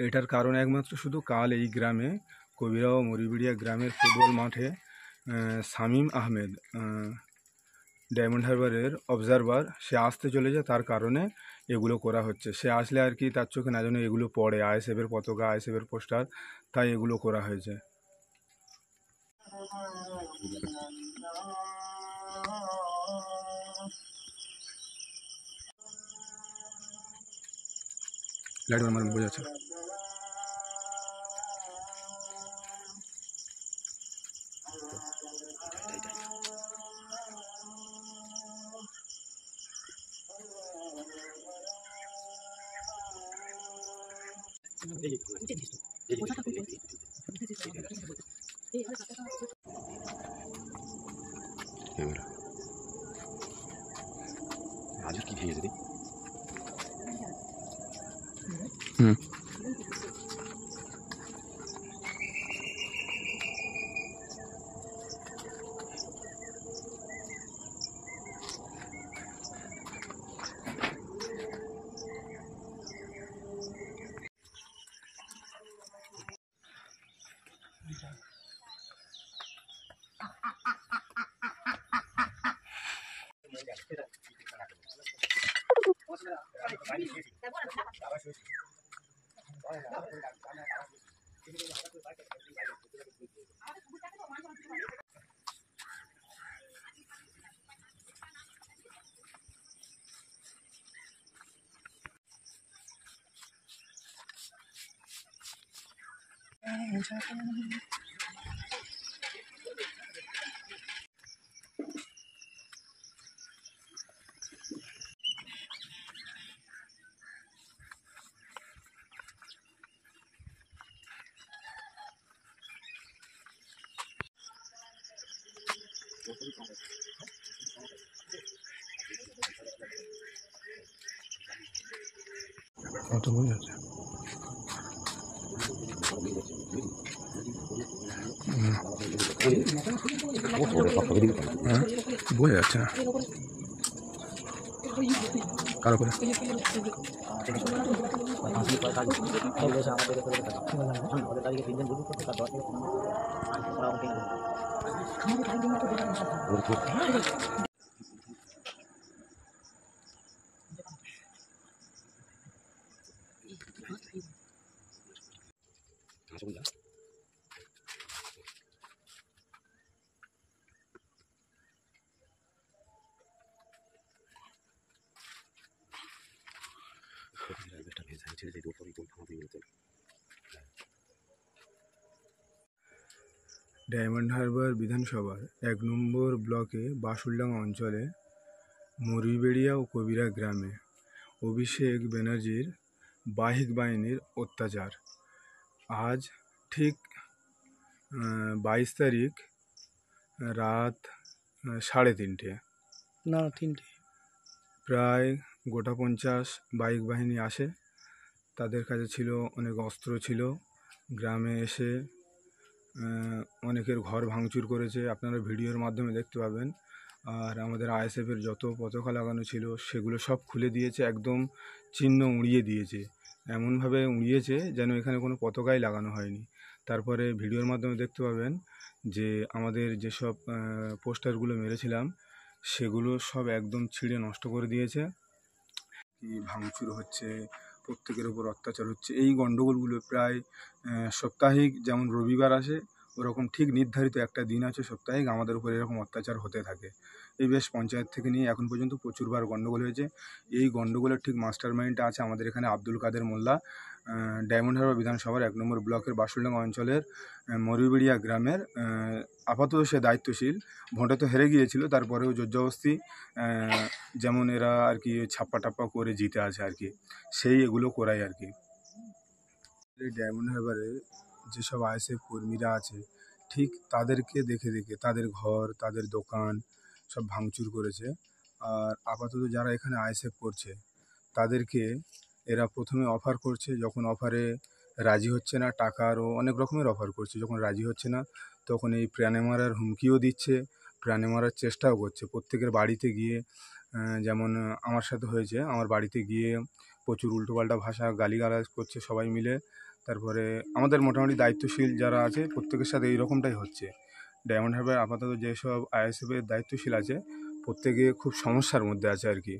এটার কারণ একমাত্র শুধু কাল এই গ্রামে কবিরা ও মরিবিড়িয়া গ্রামের ফুটবল মাঠে শামীম আহমেদ ডায়মন্ড হারবারের অবজারভার সে আসতে চলেছে, তার কারণে এগুলো করা হচ্ছে। সে আসলে আর কি তার চোখে না যেন এগুলো পড়ে, আইএসএফের পতাকা, আইএসএফের পোস্টার, তাই এগুলো করা হয়েছে। লাইট আমার বোঝাচ্ছে। আজও কি খেয়েছে রে? কত বোঝা যাচ্ছে? বোঝা যাচ্ছে না কারো করে। ডায়মন্ড হারবার বিধানসভার ১ নম্বর ব্লকে বাসুলডাঙ্গা অঞ্চলে মরিবেড়িয়া ও কবিরা গ্রামে অভিষেক ব্যানার্জির বাহিক বাহিনীর অত্যাচার। আজ ঠিক ২২ তারিখ রাত ৩:৩০ না 3টে প্রায় গোটা ৫০ বাইক বাহিনী আসে। তাদের কাছে ছিল অনেক অস্ত্র ছিল। গ্রামে এসে অনেকের ঘর ভাঙচুর করেছে, আপনারা ভিডিওর মাধ্যমে দেখতে পাবেন। আর আমাদের আইএসএফের যত পতাকা লাগানো ছিল সেগুলো সব খুলে দিয়েছে, একদম চিহ্ন উড়িয়ে দিয়েছে, এমনভাবে উড়িয়েছে যেন এখানে কোনো পতাকাই লাগানো হয়নি। তারপরে ভিডিওর মাধ্যমে দেখতে পাবেন যে আমাদের যেসব পোস্টারগুলো মেরেছিলাম সেগুলো সব একদম ছিঁড়ে নষ্ট করে দিয়েছে। ভাঙচুর হচ্ছে, প্রত্যেকের উপর অত্যাচার হচ্ছে। এই গণ্ডগোলগুলো প্রায় সাপ্তাহিক, যেমন রবিবার আসে ওরকম ঠিক নির্ধারিত একটা দিন আছে সাপ্তাহিক, আমাদের উপর এরকম অত্যাচার হতে থাকে। এই বেশ পঞ্চায়েত থেকে নিয়ে এখন পর্যন্ত প্রচুরবার গণ্ডগোল হয়েছে। এই গণ্ডগোলের ঠিক মাস্টার মাইন্ডটা আছে আমাদের এখানে আব্দুল কাদের মোল্লা, ডায়মন্ড হারবার বিধানসভার ১ নম্বর ব্লকের বাসুলডাঙ্গা অঞ্চলের মরিবেড়িয়া গ্রামের। আপাতত সে দায়িত্বশীল, ভোটে তো হেরে গিয়েছিল, তারপরেও জোরজবস্তি যেমন এরা আর কি ছাপ্পা টাপ্পা করে জিতে আছে আর কি, সেই এগুলো করাই আর কি। এই ডায়মন্ড হারবারে যেসব আইএসএফ কর্মীরা আছে ঠিক তাদেরকে দেখে দেখে তাদের ঘর, তাদের দোকান সব ভাঙচুর করেছে। আর আপাতত যারা এখানে আইএসএফ করছে তাদেরকে এরা প্রথমে অফার করছে, যখন অফারে রাজি হচ্ছে না, টাকারও অনেক রকমের অফার করছে, যখন রাজি হচ্ছে না তখন এই প্রাণে মারার হুমকিও দিচ্ছে, প্রাণে মারার চেষ্টাও করছে। প্রত্যেকের বাড়িতে গিয়ে, যেমন আমার সাথে হয়েছে, আমার বাড়িতে গিয়ে প্রচুর উল্টোপাল্টা ভাষা গালিগালাজ করছে সবাই মিলে। তারপরে আমাদের মোটামুটি দায়িত্বশীল যারা আছে প্রত্যেকের সাথে এই রকমটাই হচ্ছে। ডায়মন্ড হারবার আপাতত যেসব আইএসএফের দায়িত্বশীল আছে প্রত্যেকে খুব সমস্যার মধ্যে আছে আর কি।